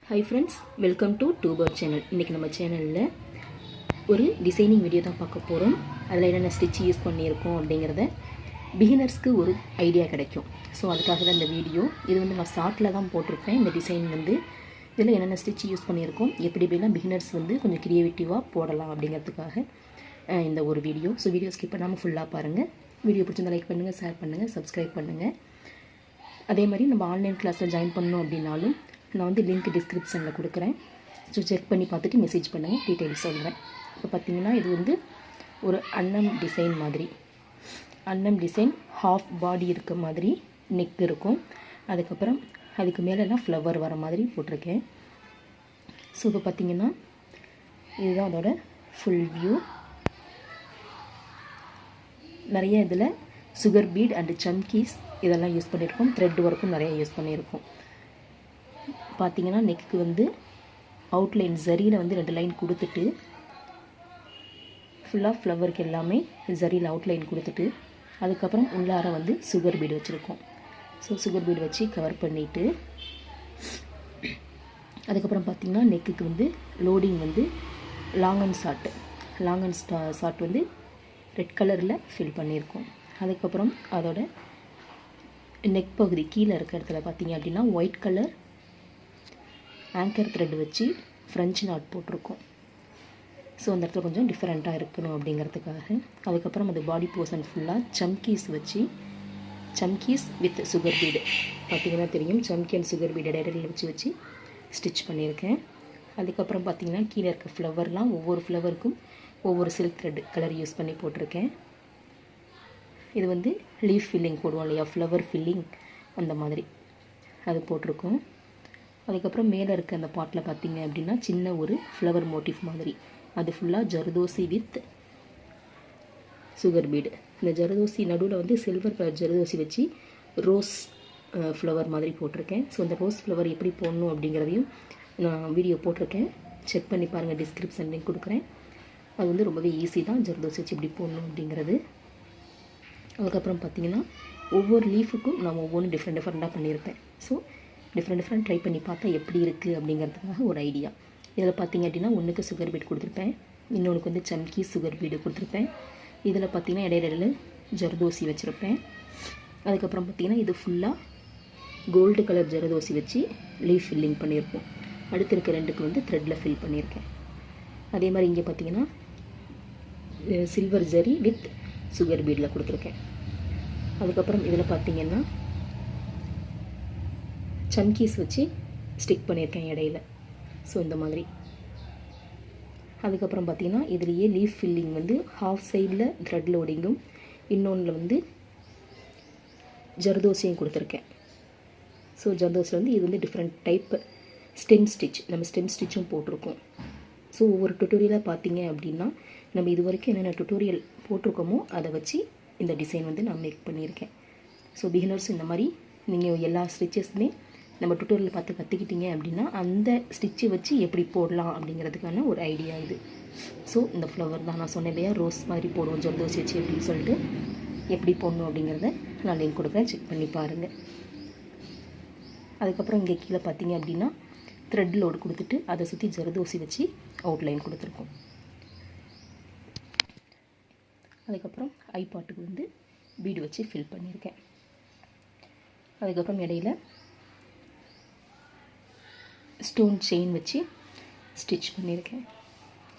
Hi friends, welcome to Tuber channel. இன்னைக்கு நம்ம சேனல்ல ஒரு டிசைனிங் வீடியோ தான் பார்க்க போறோம். அதுல என்னென்ன ஸ்டிட்ச் யூஸ் பண்ணியிருக்கோம் அப்படிங்கறத பிகினர்ஸ்க்கு ஒரு ஐடியா கிடைக்கும். சோ அதுக்காக தான் இந்த வீடியோ. இது வந்து நான் ஷார்ட்ல தான் போட்டுருக்கேன். இந்த டிசைன் வந்து இதுல என்னென்ன ஸ்டிட்ச் யூஸ் பண்ணியிருக்கோம், எப்படி எப்படிலாம் பிகினர்ஸ் வந்து கொஞ்சம் கிரியேட்டிவா போடலாம் அப்படிங்கிறதுக்காக இந்த ஒரு வீடியோ. சோ வீடியோ ஸ்கிப் பண்ணாம ஃபுல்லா பாருங்க. வீடியோ பிடிச்சிருந்தா லைக் பண்ணுங்க, ஷேர் பண்ணுங்க, சப்ஸ்கிரைப் பண்ணுங்க. அதே மாதிரி நம்ம ஆன்லைன் கிளாஸ்ல ஜாயின் பண்ணனும் அப்படினாலும் நான் வந்து லிங்க் டிஸ்கிரிப்ஷன்ல கொடுக்கிறேன். ஸோ செக் பண்ணி பார்த்துட்டு மெசேஜ் பண்ணுங்கள், டீட்டெயில்ஸ் சொல்கிறேன். இப்போ பார்த்தீங்கன்னா இது வந்து ஒரு அன்னம் டிசைன் மாதிரி, அன்னம் டிசைன் ஹாஃப் பாடி இருக்க மாதிரி நெக் இருக்கும். அதுக்கப்புறம் அதுக்கு மேலெல்லாம் ஃப்ளவர் வர மாதிரி போட்டிருக்கேன். ஸோ இப்போ பார்த்தீங்கன்னா இதுதான் அதோட ஃபுல் வியூ. நிறைய இதில் சுகர் பீட் அண்ட் சம்கீஸ் இதெல்லாம் யூஸ் பண்ணியிருக்கோம். த்ரெட் ஒர்க்கும் நிறைய யூஸ் பண்ணியிருக்கோம். பார்த்தீங்கன்னா நெக்கு வந்து அவுட்லைன் ஜரியில் வந்து 2 லைன் கொடுத்துட்டு ஃபுல்லாக ஃப்ளவருக்கு எல்லாமே ஜரியில் அவுட்லைன் கொடுத்துட்டு அதுக்கப்புறம் உள்ளார வந்து சுகர் பீடு வச்சுருக்கோம். ஸோ சுகர் பீடு வச்சு கவர் பண்ணிவிட்டு அதுக்கப்புறம் பார்த்திங்கன்னா நெக்குக்கு வந்து லோடிங் வந்து லாங் அண்ட் ஷார்ட் வந்து ரெட் கலரில் ஃபில் பண்ணியிருக்கோம். அதுக்கப்புறம் அதோட நெக் பகுதி கீழே இருக்க இடத்துல பார்த்திங்க அப்படின்னா ஒயிட் கலர் ஆங்கர் த்ரெட் வச்சு ஃப்ரெஞ்ச் நாட் போட்டிருக்கோம். ஸோ அந்த இடத்துல கொஞ்சம் டிஃப்ரெண்ட்டாக இருக்கணும் அப்படிங்கிறதுக்காக. அதுக்கப்புறம் அது பாடி போர்ஷன் ஃபுல்லாக சம்கீஸ் வச்சு, சம்கீஸ் வித் சுகர் பீடு பார்த்திங்கன்னா தெரியும், சம்கி அண்ட் சுகர் பீடு இடையில வச்சு ஸ்டிச் பண்ணியிருக்கேன். அதுக்கப்புறம் பார்த்திங்கன்னா கீழே இருக்க ஃப்ளவர்லாம் ஒவ்வொரு ஃப்ளவருக்கும் ஒவ்வொரு சில்க் த்ரெட் கலர் யூஸ் பண்ணி போட்டிருக்கேன். இது வந்து லீஃப் ஃபில்லிங் போடுவோம் இல்லையா, ஃப்ளவர் ஃபில்லிங் அந்த மாதிரி அது போட்டிருக்கோம். அதுக்கப்புறம் மேலே இருக்க அந்த பாட்டில் பார்த்திங்க அப்படின்னா சின்ன ஒரு ஃப்ளவர் மோட்டிவ் மாதிரி, அது ஃபுல்லாக ஜர்தோசி வித் சுகர் பீடு. இந்த ஜர்தோசி நடுவில் வந்து சில்வர் கலர் ஜர்தோசி வச்சு ரோஸ் ஃப்ளவர் மாதிரி போட்டிருக்கேன். ஸோ அந்த ரோஸ் ஃப்ளவர் எப்படி போடணும் அப்படிங்கிறதையும் நான் வீடியோ போட்டிருக்கேன், செக் பண்ணி பாருங்கள், டிஸ்கிரிப்ஷன் லிங்க் கொடுக்குறேன். அது வந்து ரொம்பவே ஈஸி தான், ஜர்தோசி வச்சு எப்படி போடணும் அப்படிங்கிறது. அதுக்கப்புறம் பார்த்திங்கன்னா ஒவ்வொரு லீஃபுக்கும் நான் ஒவ்வொன்றும் டிஃப்ரெண்ட்டாக பண்ணியிருப்பேன். ஸோ டிஃப்ரெண்ட் ட்ரை பண்ணி பார்த்தா எப்படி இருக்குது அப்படிங்கிறதுக்காக ஒரு ஐடியா. இதில் பார்த்திங்க அப்படின்னா ஒன்றுக்கு சுகர் பீட் கொடுத்துருப்பேன், இன்னொன்றுக்கு வந்து சம்கி சுகர் பீடு கொடுத்துருப்பேன். இதில் பார்த்திங்கன்னா இடையில ஜர்தோசி வச்சுருப்பேன். அதுக்கப்புறம் பார்த்திங்கன்னா இது ஃபுல்லாக கோல்டு கலர் ஜர்தோசி வச்சு லீஃப் ஃபில்லிங் பண்ணியிருப்போம். அடுத்து இருக்க 2க்கு வந்து த்ரெட்டில் ஃபில் பண்ணியிருக்கேன். அதே மாதிரி இங்கே பார்த்திங்கன்னா சில்வர் ஜரி வித் சுகர் பீடில் கொடுத்துருக்கேன். அதுக்கப்புறம் இதில் பார்த்திங்கன்னா சம்கீஸ் வச்சு ஸ்டிக் பண்ணியிருக்கேன் இடையில. ஸோ இந்த மாதிரி. அதுக்கப்புறம் பார்த்திங்கன்னா இதுலேயே லீஃப் ஃபில்லிங் வந்து ஹாஃப் சைடில் த்ரெட் லோடிங்கும் இன்னொன்றில் வந்து ஜர்தோசியும் கொடுத்துருக்கேன். ஸோ ஜர்தோசியில் வந்து இது வந்து டிஃப்ரெண்ட் டைப் ஸ்டெம் ஸ்டிச், நம்ம ஸ்டெம் ஸ்டிச்சும் போட்டிருக்கோம். ஸோ ஒவ்வொரு டுட்டோரியலாக பார்த்திங்க அப்படின்னா நம்ம இது வரைக்கும் என்னென்ன டுட்டோரியல் போட்டிருக்கோமோ அதை வச்சு இந்த டிசைன் வந்து நான் மேக் பண்ணியிருக்கேன். ஸோ பிகினர்ஸ் இந்த மாதிரி நீங்கள் எல்லா ஸ்டிச்சஸுமே நம்ம டுட்டோரியல் பார்த்து கற்றுக்கிட்டீங்க அப்படின்னா அந்த ஸ்டிச்சை வச்சு எப்படி போடலாம் அப்படிங்கிறதுக்கான ஒரு ஐடியா இது. ஸோ இந்த ஃப்ளவர் தான் நான் சொன்னேன் இல்லையா, ரோஸ் மாதிரி போடுவோம் ஜர்தோசி வச்சு அப்படின்னு சொல்லிட்டு எப்படி போடணும் அப்படிங்கிறத நான் லிங்க் கொடுக்குறேன், செக் பண்ணி பாருங்கள். அதுக்கப்புறம் இங்கே கீழே பார்த்தீங்க அப்படின்னா த்ரெட் லோடு கொடுத்துட்டு அதை சுற்றி ஜர்தோசி வச்சு அவுட்லைன் கொடுத்துருக்கோம். அதுக்கப்புறம் ஐ பாட்டுக்கு வந்து பீடு வச்சு ஃபில் பண்ணியிருக்கேன். அதுக்கப்புறம் இடையில ஸ்டோன் செயின் வச்சு ஸ்டிச் பண்ணியிருக்கேன்.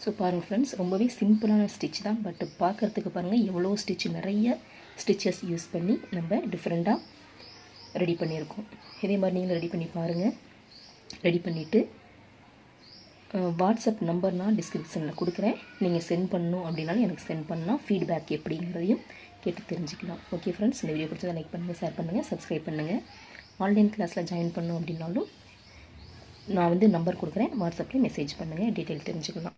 ஸோ பாருங்கள் ஃப்ரெண்ட்ஸ், ரொம்பவே சிம்பிளான ஸ்டிச் தான், பட் பார்க்குறதுக்கு பாருங்கள் எவ்வளோ ஸ்டிச், நிறைய ஸ்டிச்சஸ் யூஸ் பண்ணி நம்ம டிஃப்ரெண்ட்டாக ரெடி பண்ணியிருக்கோம். இதே மாதிரி நீங்களும் ரெடி பண்ணி பாருங்கள். ரெடி பண்ணிவிட்டு வாட்ஸ்அப் நம்பர் நான் டிஸ்கிரிப்ஷனில் கொடுக்குறேன், நீங்கள் சென்ட் பண்ணணும் அப்படின்னாலும் எனக்கு சென்ட் பண்ணலாம், ஃபீட்பேக் எப்படிங்கிறதையும் கேட்டு தெரிஞ்சுக்கலாம். ஓகே ஃப்ரெண்ட்ஸ், இந்த வீடியோ பிடிச்சதை லைக் பண்ணுங்கள், ஷேர் பண்ணுங்கள், சப்ஸ்கிரைப் பண்ணுங்கள். ஆன்லைன் கிளாஸில் ஜாயின் பண்ணணும் அப்படின்னாலும் நான் வந்து நம்பர் கொடுக்குறேன், வாட்ஸ்அப்பில் மெசேஜ் பண்ணுங்கள், டீட்டெயில் தெரிஞ்சுக்கலாம்.